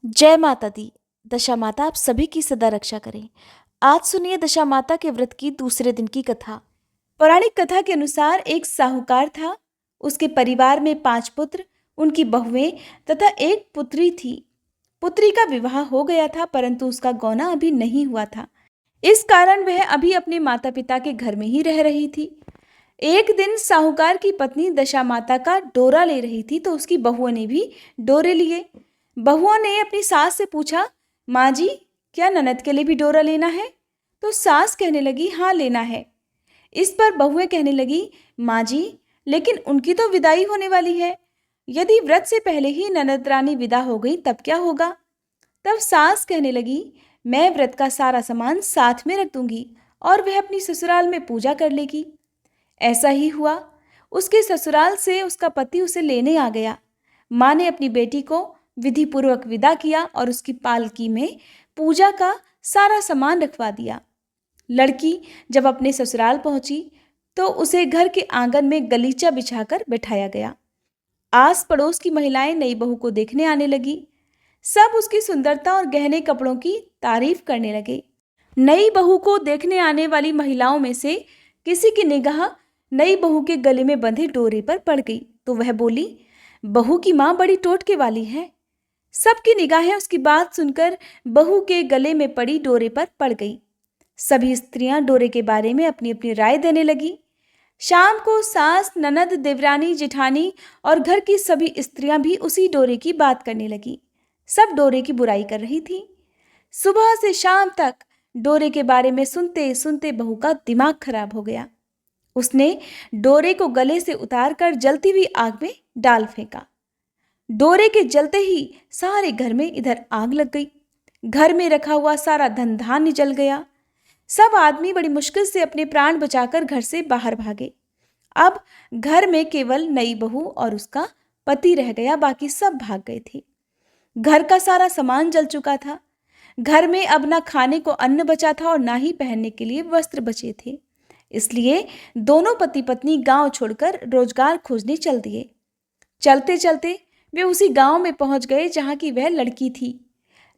जय माता दी। दशा माता आप सभी की सदा रक्षा करें। आज सुनिए दशा माता के व्रत की दूसरे दिन की कथा। पौराणिक कथा के अनुसार एक साहूकार था। उसके परिवार में 5 पुत्र, उनकी बहुएं तथा एक पुत्री थी। पुत्री का विवाह हो गया था, परंतु उसका गौना अभी नहीं हुआ था। इस कारण वह अभी अपने माता पिता के घर में ही रह रही थी। एक दिन साहूकार की पत्नी दशा माता का डोरा ले रही थी, तो उसकी बहुओं ने भी डोरे लिए। बहुओं ने अपनी सास से पूछा, माँ जी, क्या ननद के लिए भी डोरा लेना है? तो सास कहने लगी, हाँ लेना है। इस पर बहुएं कहने लगी, माँ जी, लेकिन उनकी तो विदाई होने वाली है। यदि व्रत से पहले ही ननद रानी विदा हो गई तब क्या होगा? तब सास कहने लगी, मैं व्रत का सारा सामान साथ में रख दूंगी और वह अपनी ससुराल में पूजा कर लेगी। ऐसा ही हुआ। उसके ससुराल से उसका पति उसे लेने आ गया। माँ ने अपनी बेटी को विधिपूर्वक विदा किया और उसकी पालकी में पूजा का सारा सामान रखवा दिया। लड़की जब अपने ससुराल पहुंची तो उसे घर के आंगन में गलीचा बिछाकर बैठाया गया। आस पड़ोस की महिलाएं नई बहू को देखने आने लगी। सब उसकी सुंदरता और गहने कपड़ों की तारीफ करने लगे। नई बहू को देखने आने वाली महिलाओं में से किसी की निगाह नई बहू के गले में बंधे डोरे पर पड़ गई, तो वह बोली, बहू की माँ बड़ी टोटके वाली है। सबकी निगाहें उसकी बात सुनकर बहू के गले में पड़ी डोरे पर पड़ गई। सभी स्त्रियां डोरे के बारे में अपनी अपनी राय देने लगी। शाम को सास, ननद, देवरानी, जेठानी और घर की सभी स्त्रियां भी उसी डोरे की बात करने लगी। सब डोरे की बुराई कर रही थी। सुबह से शाम तक डोरे के बारे में सुनते सुनते बहू का दिमाग खराब हो गया। उसने डोरे को गले से उतारकर जलती हुई आग में डाल फेंका। डोरे के जलते ही सारे घर में इधर आग लग गई। घर में रखा हुआ सारा धन धान्य जल गया। सब आदमी बड़ी मुश्किल से अपने प्राण बचाकर घर से बाहर भागे। अब घर में केवल नई बहू और उसका पति रह गया, बाकी सब भाग गए थे। घर का सारा सामान जल चुका था। घर में अब ना खाने को अन्न बचा था और ना ही पहनने के लिए वस्त्र बचे थे। इसलिए दोनों पति पत्नी गांव छोड़कर रोजगार खोजने चल दिए। चलते चलते वे उसी गांव में पहुंच गए जहां की वह लड़की थी।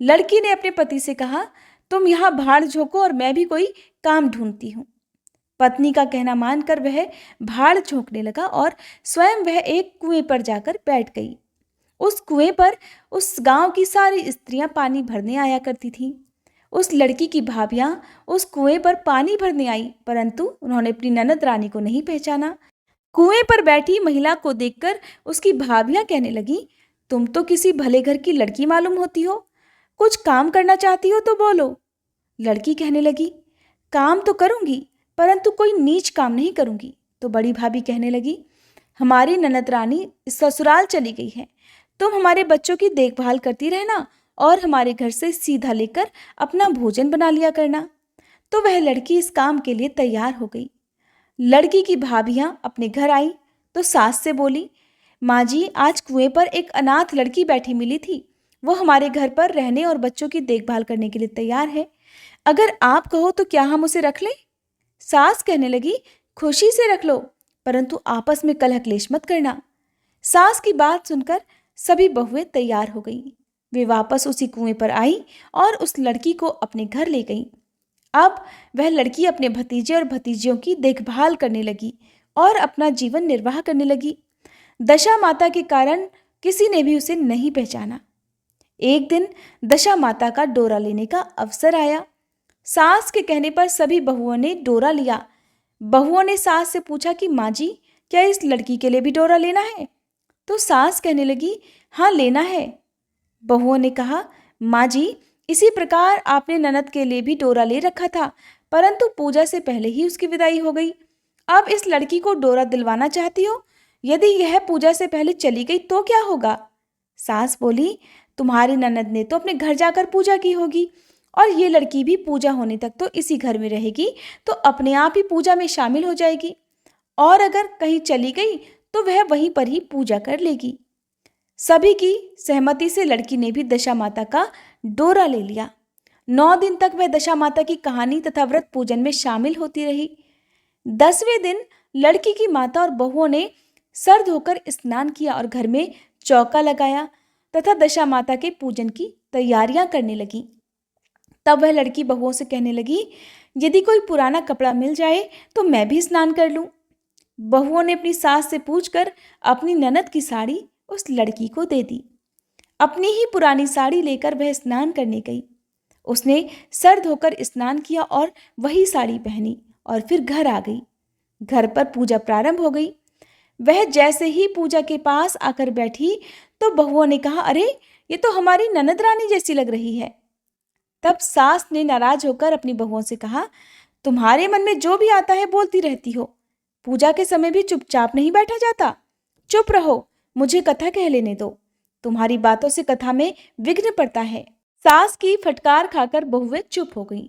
लड़की ने अपने पति से कहा, तुम यहाँ भाड़ झोंको और मैं भी कोई काम ढूंढती हूँ। पत्नी का कहना मानकर वह भाड़ झोंकने लगा और स्वयं वह एक कुएं पर जाकर बैठ गई। उस कुएं पर उस गांव की सारी स्त्रियां पानी भरने आया करती थीं। उस लड़की की भाभियां उस कुएं पर पानी भरने आई, परंतु उन्होंने अपनी ननद रानी को नहीं पहचाना। कुएं पर बैठी महिला को देखकर उसकी भाभियां कहने लगी, तुम तो किसी भले घर की लड़की मालूम होती हो। कुछ काम करना चाहती हो तो बोलो। लड़की कहने लगी, काम तो करूंगी, परंतु कोई नीच काम नहीं करूंगी। तो बड़ी भाभी कहने लगी, हमारी ननद रानी ससुराल चली गई है, तुम हमारे बच्चों की देखभाल करती रहना और हमारे घर से सीधा लेकर अपना भोजन बना लिया करना। तो वह लड़की इस काम के लिए तैयार हो गई। लड़की की भाभियां अपने घर आई तो सास से बोली, माँ जी, आज कुएं पर एक अनाथ लड़की बैठी मिली थी। वो हमारे घर पर रहने और बच्चों की देखभाल करने के लिए तैयार है। अगर आप कहो तो क्या हम उसे रख लें? सास कहने लगी, खुशी से रख लो, परंतु आपस में कलह क्लेश मत करना। सास की बात सुनकर सभी बहुएं तैयार हो गईं। वे वापस उसी कुएं पर आई और उस लड़की को अपने घर ले गईं। अब वह लड़की अपने भतीजे और भतीजियों की देखभाल करने लगी और अपना जीवन निर्वाह करने लगी। दशा माता के कारण किसी ने भी उसे नहीं पहचाना। एक दिन दशा माता का डोरा लेने का अवसर आया। सास के कहने पर सभी बहुओं ने डोरा लिया। बहुओं ने सास से पूछा कि माँ जी, क्या इस लड़की के लिए भी डोरा लेना है? तो सास कहने लगी, हाँ लेना है। बहुओं ने कहा, माँ जी, इसी प्रकार आपने ननद के लिए भी डोरा ले रखा था, परंतु पूजा से पहले ही उसकी विदाई हो गई। अब इस लड़की को डोरा दिलवाना चाहती हो? यदि यह पूजा से पहले चली गई तो क्या होगा? सास बोली, तुम्हारी ननद ने तो अपने घर जाकर पूजा की होगी और ये लड़की भी पूजा होने तक तो इसी घर में रहेगी, तो अपने आप ही पूजा में शामिल हो जाएगी और अगर कहीं चली गई तो वह वहीं पर ही पूजा कर लेगी। सभी की सहमति से लड़की ने भी दशा माता का डोरा ले लिया। 9 दिन तक वह दशा माता की कहानी तथा व्रत पूजन में शामिल होती रही। 10वें दिन लड़की की माता और बहुओं ने सर धोकर स्नान किया और घर में चौका लगाया। तथा दशा माता के पूजन की तैयारियां करने लगी। तब वह लड़की बहुओं से कहने लगी, यदि कोई पुराना कपड़ा मिल जाए तो मैं भी स्नान कर लूं। बहुओं ने अपनी सास से पूछकर अपनी ननद की साड़ी उस लड़की को दे दी। अपनी ही पुरानी साड़ी लेकर वह स्नान करने गई। उसने सर धोकर स्नान किया और वही साड़ी पहनी और फिर घर आ गई। घर पर पूजा प्रारंभ हो गई। वह जैसे ही पूजा के पास आकर बैठी तो बहुओं ने कहा, अरे ये तो हमारी ननद रानी जैसी लग रही है। तब सास ने नाराज होकर अपनी बहुओं से कहा, तुम्हारे मन में जो भी आता है बोलती रहती हो। पूजा के समय भी चुपचाप नहीं बैठा जाता। चुप रहो, मुझे कथा कह लेने दो। तुम्हारी बातों से कथा में विघ्न पड़ता है। सास की फटकार खाकर बहुएं चुप हो गईं।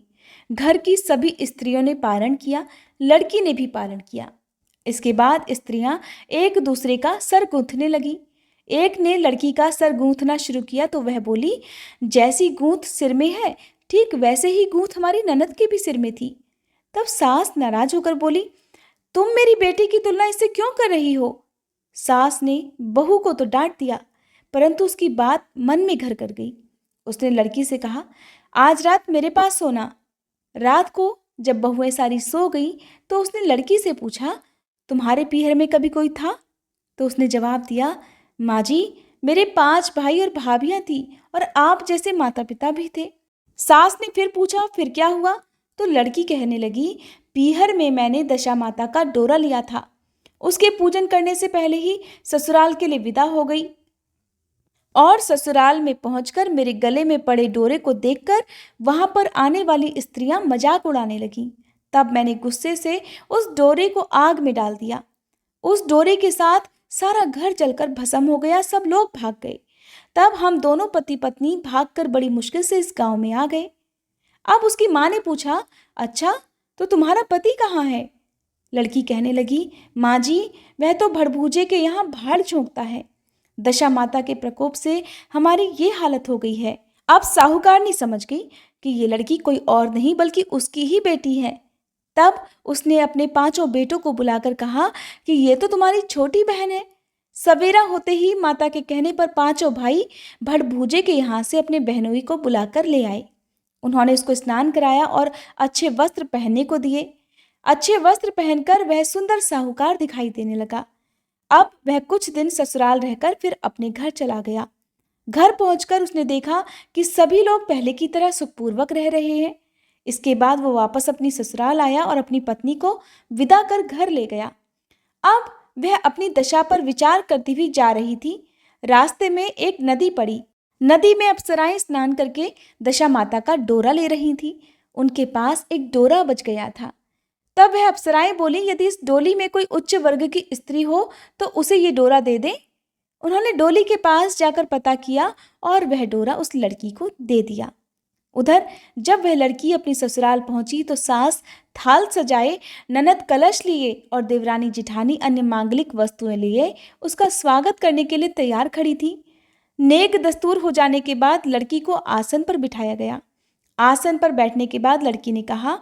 घर की सभी स्त्रियों ने पारण किया, लड़की ने भी पारण किया। इसके बाद स्त्रियां एक दूसरे का सर गूंथने लगी। एक ने लड़की का सर गूंथना शुरू किया तो वह बोली, जैसी गूंथ सिर में है ठीक वैसे ही गूंथ हमारी ननद के भी सिर में थी। तब सास नाराज होकर बोली, तुम मेरी बेटी की तुलना इससे क्यों कर रही हो? सास ने बहू को तो डांट दिया, परंतु उसकी बात मन में घर कर गई। उसने लड़की से कहा, आज रात मेरे पास सोना। रात को जब बहुएं सारी सो गई तो उसने लड़की से पूछा, तुम्हारे पीहर में कभी कोई था? तो उसने जवाब दिया, माँ जी, मेरे 5 भाई और भाभियां थी और आप जैसे माता पिता भी थे। सास ने फिर पूछा, फिर क्या हुआ? तो लड़की कहने लगी, पीहर में मैंने दशा माता का डोरा लिया था। उसके पूजन करने से पहले ही ससुराल के लिए विदा हो गई और ससुराल में पहुंचकर मेरे गले में पड़े डोरे को देखकर वहां पर आने वाली स्त्रियां मजाक उड़ाने लगीं। तब मैंने गुस्से से उस डोरे को आग में डाल दिया। उस डोरे के साथ सारा घर जलकर भस्म हो गया। सब लोग भाग गए। तब हम दोनों पति पत्नी भागकर बड़ी मुश्किल से इस गांव में आ गए। अब उसकी माँ ने पूछा, अच्छा तो तुम्हारा पति कहाँ है? लड़की कहने लगी, माँ जी, वह तो भड़भूजे के यहाँ भाड़ झोंकता है। दशा माता के प्रकोप से हमारी ये हालत हो गई है। अब साहूकारनी समझ गई कि ये लड़की कोई और नहीं बल्कि उसकी ही बेटी है। तब उसने अपने 5 बेटों को बुलाकर कहा कि ये तो तुम्हारी छोटी बहन है। सवेरा होते ही माता के कहने पर 5 भाई भड़भूजे के यहाँ से अपने बहनोई को बुलाकर ले आए। उन्होंने उसको स्नान कराया और अच्छे वस्त्र पहनने को दिए। अच्छे वस्त्र पहनकर वह सुंदर साहूकार दिखाई देने लगा। अब वह कुछ दिन ससुराल रहकर फिर अपने घर चला गया। घर पहुंचकर उसने देखा कि सभी लोग पहले की तरह सुखपूर्वक रह रहे हैं। इसके बाद वो वापस अपनी ससुराल आया और अपनी पत्नी को विदा कर घर ले गया। अब वह अपनी दशा पर विचार करती हुई जा रही थी। रास्ते में एक नदी पड़ी। नदी में अप्सराएं स्नान करके दशा माता का डोरा ले रही थी। उनके पास एक डोरा बच गया था। तब वह अप्सराएं बोली, यदि इस डोली में कोई उच्च वर्ग की स्त्री हो तो उसे ये डोरा दे दे। उन्होंने डोली के पास जाकर पता किया और वह डोरा उस लड़की को दे दिया। उधर जब वह लड़की अपनी ससुराल पहुंची तो सास थाल सजाए, ननद कलश लिए और देवरानी जिठानी अन्य मांगलिक वस्तुएं लिए उसका स्वागत करने के लिए तैयार खड़ी थी। नेक दस्तूर हो जाने के बाद लड़की को आसन पर बिठाया गया। आसन पर बैठने के बाद लड़की ने कहा,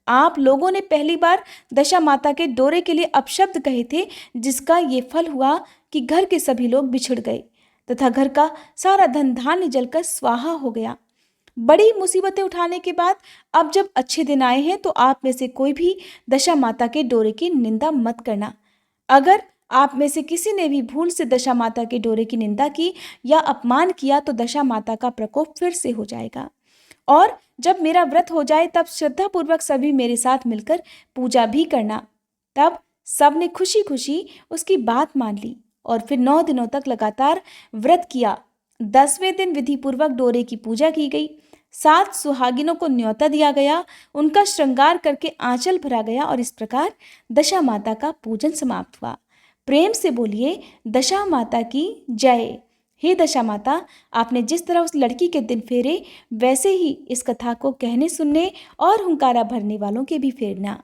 आप लोगों ने पहली बार दशा माता के डोरे के लिए अपशब्द कहे थे, जिसका ये फल हुआ कि घर के सभी लोग बिछड़ गए तथा घर का सारा धन धान्य जलकर स्वाहा हो गया। बड़ी मुसीबतें उठाने के बाद अब जब अच्छे दिन आए हैं तो आप में से कोई भी दशा माता के डोरे की निंदा मत करना। अगर आप में से किसी ने भी भूल से दशा माता के डोरे की निंदा की या अपमान किया तो दशा माता का प्रकोप फिर से हो जाएगा। और जब मेरा व्रत हो जाए तब श्रद्धापूर्वक सभी मेरे साथ मिलकर पूजा भी करना। तब सब ने खुशी खुशी उसकी बात मान ली और फिर 9 दिनों तक लगातार व्रत किया। 10वें दिन विधिपूर्वक डोरे की पूजा की गई। 7 सुहागिनों को न्योता दिया गया, उनका श्रृंगार करके आंचल भरा गया और इस प्रकार दशा माता का पूजन समाप्त हुआ। प्रेम से बोलिए दशा माता की जय। हे दशा माता, आपने जिस तरह उस लड़की के दिन फेरे वैसे ही इस कथा को कहने सुनने और हुंकारा भरने वालों के भी फेरना।